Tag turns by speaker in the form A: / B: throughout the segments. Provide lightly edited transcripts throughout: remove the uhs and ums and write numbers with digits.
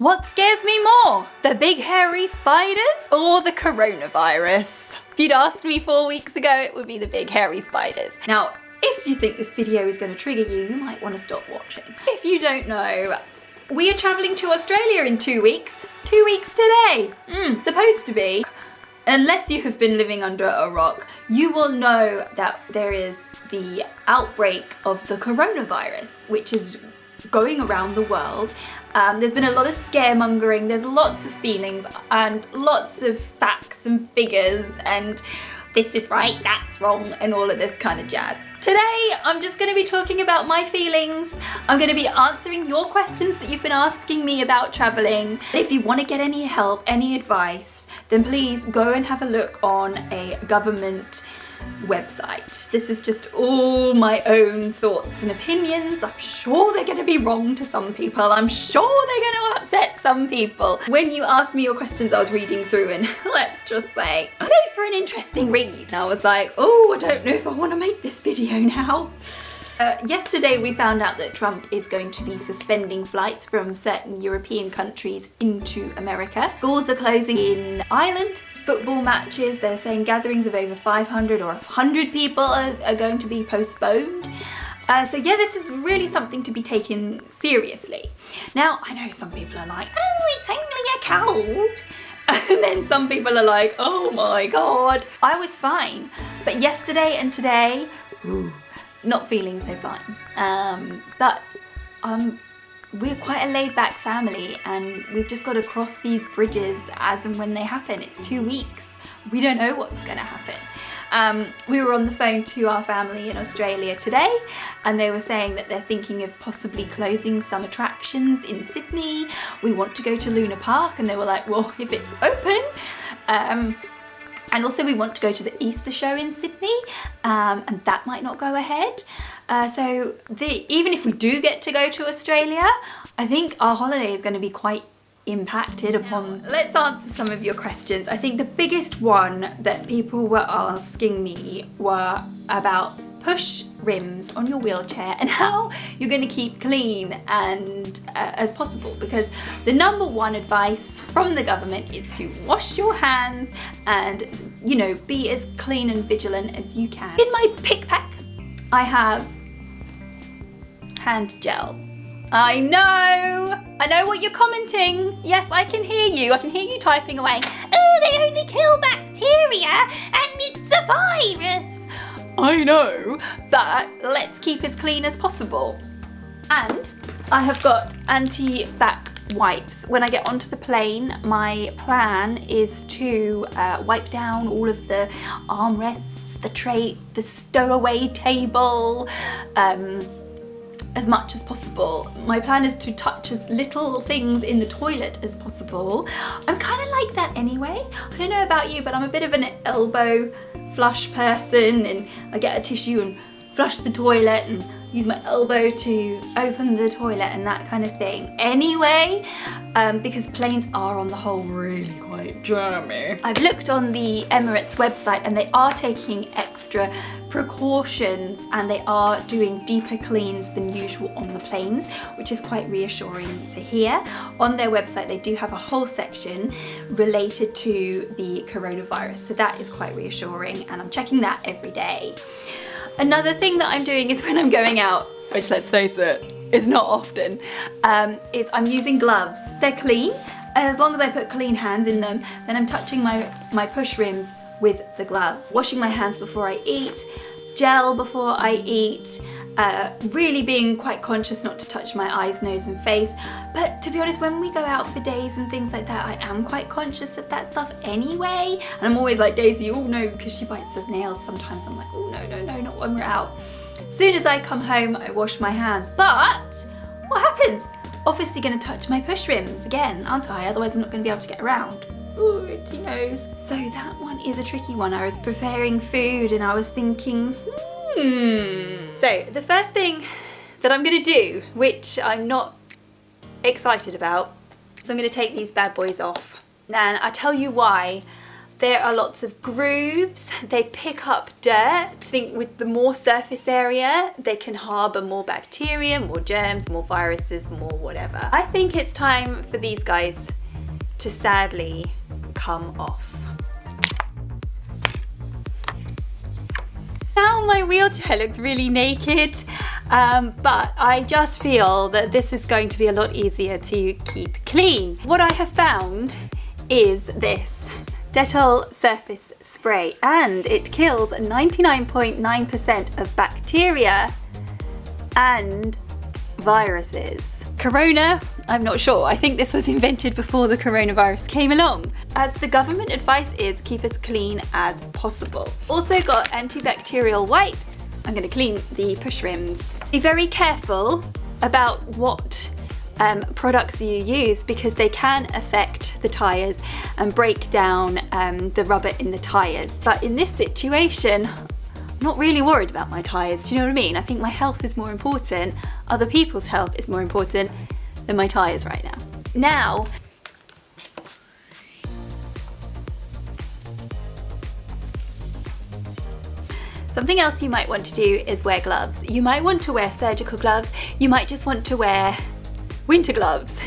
A: What scares me more? The big hairy spiders or the coronavirus? If you'd asked me 4 weeks ago, it would be the big hairy spiders. Now, if you think this video is going to trigger you, you might want to stop watching. If you don't know, we are travelling to Australia in 2 weeks. 2 weeks today. Supposed to be. Unless you have been living under a rock, you will know that there is the outbreak of the coronavirus, which is going around the world. There's been a lot of scaremongering, there's lots of feelings and lots of facts and figures and this is right, that's wrong and all of this kind of jazz. Today, I'm just going to be talking about my feelings. I'm going to be answering your questions that you've been asking me about travelling. If you want to get any help, any advice, then please go and have a look on a government website. This is just all my own thoughts and opinions. I'm sure they're going to be wrong to some people. I'm sure they're going to upset some people. When you asked me your questions, I was reading through and let's just say, I made for an interesting read. And I was like, oh, I don't know if I want to make this video now. Yesterday we found out that Trump is going to be suspending flights from certain European countries into America. Schools are closing in Ireland. Football matches, they're saying gatherings of over 500 or 100 people are going to be postponed. So yeah, this is really something to be taken seriously. Now, I know some people are like, oh, it's only a cold. And then some people are like, oh my God. I was fine, but yesterday and today, not feeling so fine. But we're quite a laid-back family and we've just got to cross these bridges as and when they happen. It's 2 weeks. We don't know what's going to happen. We were on the phone to our family in Australia today and they were saying that they're thinking of possibly closing some attractions in Sydney. We want to go to Luna Park and they were like, well, if it's open. And also we want to go to the Easter show in Sydney and that might not go ahead. So even if we do get to go to Australia, I think our holiday is going to be quite impacted upon. Let's answer some of your questions. I think the biggest one that people were asking me were about push rims on your wheelchair and how you're going to keep clean and as possible, because the number one advice from the government is to wash your hands and, you know, be as clean and vigilant as you can. In my pick pack I have hand gel. I know what you're commenting. Yes, I can hear you. I can hear you typing away. Oh, they only kill bacteria and it's a virus. I know, but let's keep as clean as possible. And I have got anti-back wipes. When I get onto the plane, my plan is to wipe down all of the armrests, the tray, the stowaway table, as much as possible. My plan is to touch as little things in the toilet as possible. I'm kind of like that anyway. I don't know about you, but I'm a bit of an elbow flush person and I get a tissue and flush the toilet and use my elbow to open the toilet and that kind of thing. Anyway, because planes are on the whole really quite germy. I've looked on the Emirates website and they are taking extra precautions and they are doing deeper cleans than usual on the planes, which is quite reassuring to hear. On their website they do have a whole section related to the coronavirus, so that is quite reassuring and I'm checking that every day. Another thing that I'm doing is when I'm going out, which let's face it, is not often, is I'm using gloves. They're clean. As long as I put clean hands in them, then I'm touching my push rims with the gloves. Washing my hands before I eat, gel before I eat, really being quite conscious not to touch my eyes, nose and face. But to be honest, when we go out for days and things like that, I am quite conscious of that stuff anyway. And I'm always like, Daisy, oh no, because she bites her nails sometimes. I'm like, oh no, not when we're out. As soon as I come home, I wash my hands. But what happens? Obviously going to touch my push rims again, aren't I? Otherwise I'm not going to be able to get around. Ooh, itchy nose. So that one is a tricky one. I was preparing food and I was thinking, So the first thing that I'm going to do, which I'm not excited about, is I'm going to take these bad boys off. And I'll tell you why. There are lots of grooves, they pick up dirt. I think with the more surface area, they can harbour more bacteria, more germs, more viruses, more whatever. I think it's time for these guys to sadly come off. Now my wheelchair looks really naked, but I just feel that this is going to be a lot easier to keep clean. What I have found is this Dettol surface spray, and it kills 99.9% of bacteria and viruses. Corona, I'm not sure. I think this was invented before the coronavirus came along. As the government advice is, keep as clean as possible. Also got antibacterial wipes. I'm going to clean the push rims. Be very careful about what products you use, because they can affect the tyres and break down the rubber in the tyres. But in this situation, I'm not really worried about my tyres, do you know what I mean? I think my health is more important, other people's health is more important than my tyres right now. Now, something else you might want to do is wear gloves. You might want to wear surgical gloves, you might just want to wear winter gloves.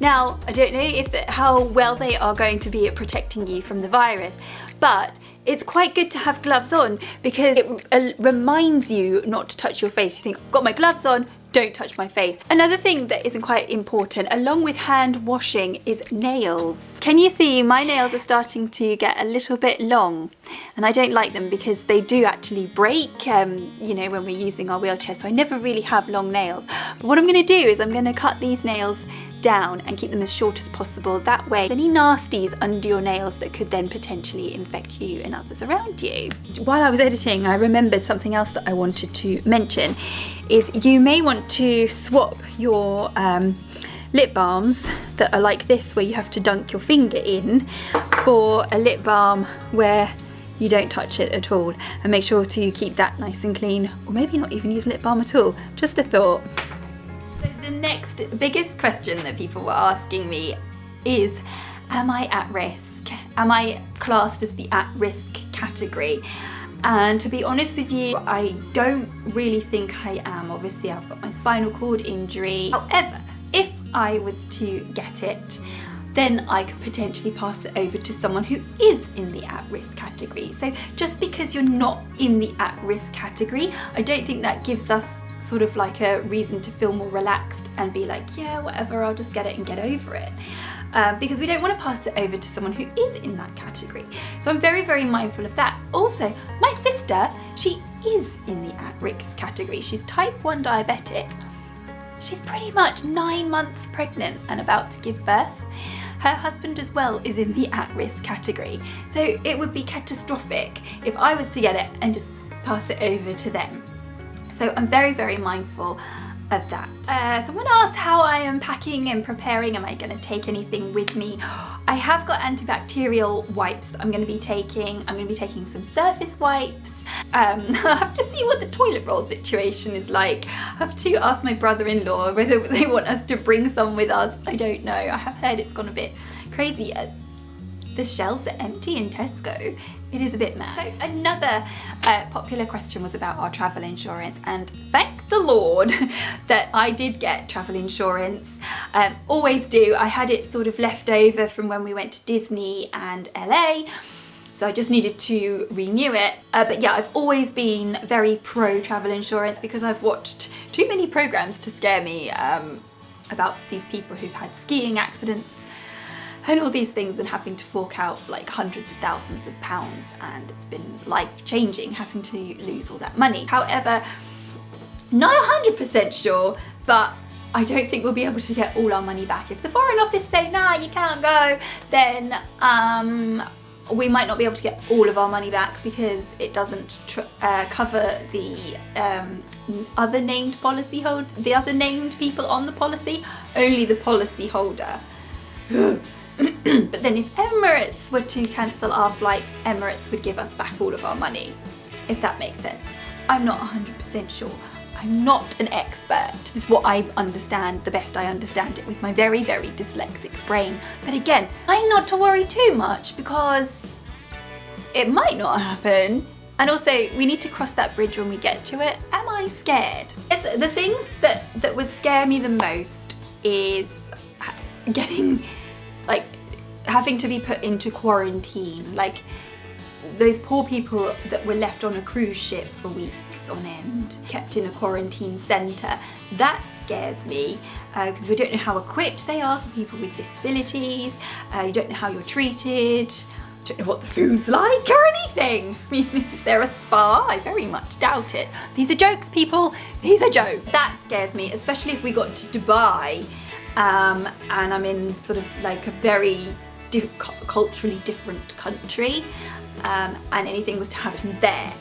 A: Now, I don't know how well they are going to be at protecting you from the virus, but it's quite good to have gloves on because it reminds you not to touch your face. You think, I've got my gloves on, don't touch my face. Another thing that isn't quite important, along with hand washing, is nails. Can you see my nails are starting to get a little bit long? And I don't like them because they do actually break, you know, when we're using our wheelchair. So I never really have long nails. But what I'm gonna do is I'm gonna cut these nails down and keep them as short as possible. That way, any nasties under your nails that could then potentially infect you and others around you. While I was editing, I remembered something else that I wanted to mention is you may want to swap your lip balms that are like this, where you have to dunk your finger in, for a lip balm where you don't touch it at all, and make sure to keep that nice and clean, or maybe not even use lip balm at all. Just a thought. So the next biggest question that people were asking me is, am I at risk? Am I classed as the at-risk category? And to be honest with you, I don't really think I am. Obviously, I've got my spinal cord injury. However, if I was to get it, then I could potentially pass it over to someone who is in the at-risk category. So just because you're not in the at-risk category, I don't think that gives us sort of like a reason to feel more relaxed and be like, yeah, whatever, I'll just get it and get over it. Because we don't want to pass it over to someone who is in that category. So I'm very, very mindful of that. Also, my sister, she is in the at-risk category. She's type 1 diabetic. She's pretty much 9 months pregnant and about to give birth. Her husband as well is in the at-risk category. So it would be catastrophic if I was to get it and just pass it over to them. So I'm very, very mindful of that. Someone asked how I am packing and preparing. Am I going to take anything with me? I have got antibacterial wipes that I'm going to be taking. I'm going to be taking some surface wipes. I have to see what the toilet roll situation is like. I have to ask my brother-in-law whether they want us to bring some with us. I don't know. I have heard it's gone a bit crazy. The shelves are empty in Tesco. It is a bit mad. So another popular question was about our travel insurance, and thank the Lord that I did get travel insurance. Always do. I had it sort of left over from when we went to Disney and LA, so I just needed to renew it. But yeah, I've always been very pro travel insurance because I've watched too many programs to scare me about these people who've had skiing accidents and all these things and having to fork out like hundreds of thousands of pounds, and it's been life-changing having to lose all that money. However, not 100% sure, but I don't think we'll be able to get all our money back. If the Foreign Office say, nah, you can't go, then we might not be able to get all of our money back because it doesn't cover the other named policyholder, the other named people on the policy, only the policy holder. But then if Emirates were to cancel our flights, Emirates would give us back all of our money, if that makes sense. I'm not 100% sure. I'm not an expert. This is what I understand, the best I understand it with my very, very dyslexic brain. But again, I'm not to worry too much because it might not happen. And also, we need to cross that bridge when we get to it. Am I scared? Yes, the things that would scare me the most is getting, like, having to be put into quarantine. Like, those poor people that were left on a cruise ship for weeks on end, kept in a quarantine centre. That scares me because we don't know how equipped they are for people with disabilities. You don't know how you're treated. Don't know what the food's like or anything. I mean, is there a spa? I very much doubt it. These are jokes, people. These are jokes. That scares me, especially if we got to Dubai and I'm in sort of like a very culturally different country and anything was to happen there.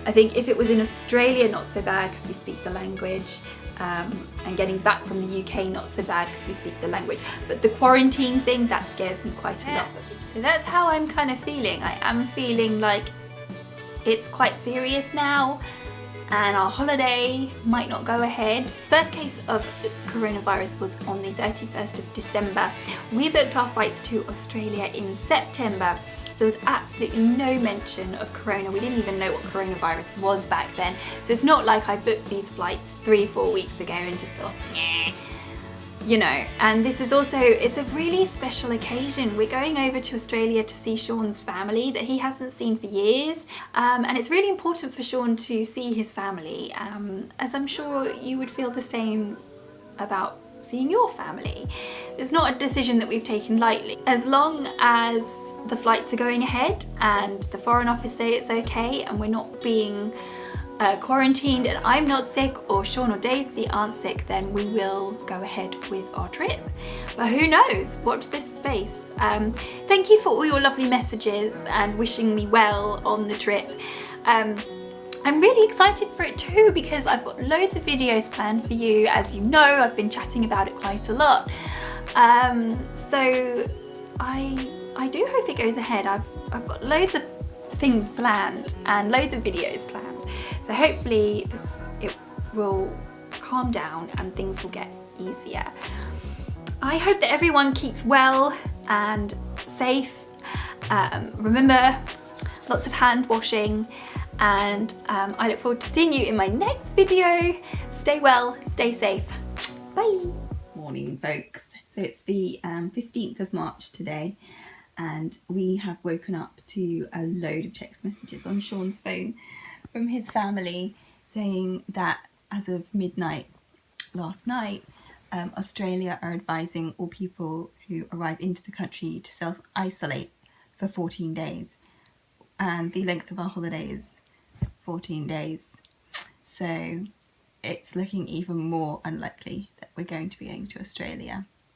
A: I think if it was in Australia, not so bad because we speak the language. And getting back from the UK, not so bad because we speak the language. But the quarantine thing, that scares me quite a lot. So that's how I'm kind of feeling. I am feeling like it's quite serious now and our holiday might not go ahead. First case of coronavirus was on the 31st of December. We booked our flights to Australia in September. There was absolutely no mention of corona. We didn't even know what coronavirus was back then. So it's not like I booked these flights 3-4 weeks ago and just thought, yeah, you know. And this is also, it's a really special occasion. We're going over to Australia to see Sean's family that he hasn't seen for years. And it's really important for Sean to see his family, as I'm sure you would feel the same about seeing your family. It's not a decision that we've taken lightly. As long as the flights are going ahead and the Foreign Office say it's okay and we're not being quarantined and I'm not sick or Sean or Daisy aren't sick, then we will go ahead with our trip. But who knows? Watch this space. Thank you for all your lovely messages and wishing me well on the trip. I'm really excited for it too because I've got loads of videos planned for you. As you know, I've been chatting about it quite a lot. So I do hope it goes ahead. I've got loads of things planned and loads of videos planned. So hopefully it will calm down and things will get easier. I hope that everyone keeps well and safe. Remember, lots of hand washing. And I look forward to seeing you in my next video. Stay well, stay safe. Bye.
B: Morning, folks. So it's the 15th of March today and we have woken up to a load of text messages on Sean's phone from his family saying that as of midnight last night, Australia are advising all people who arrive into the country to self-isolate for 14 days. And the length of our holiday is 14 days. So it's looking even more unlikely that we're going to be going to Australia.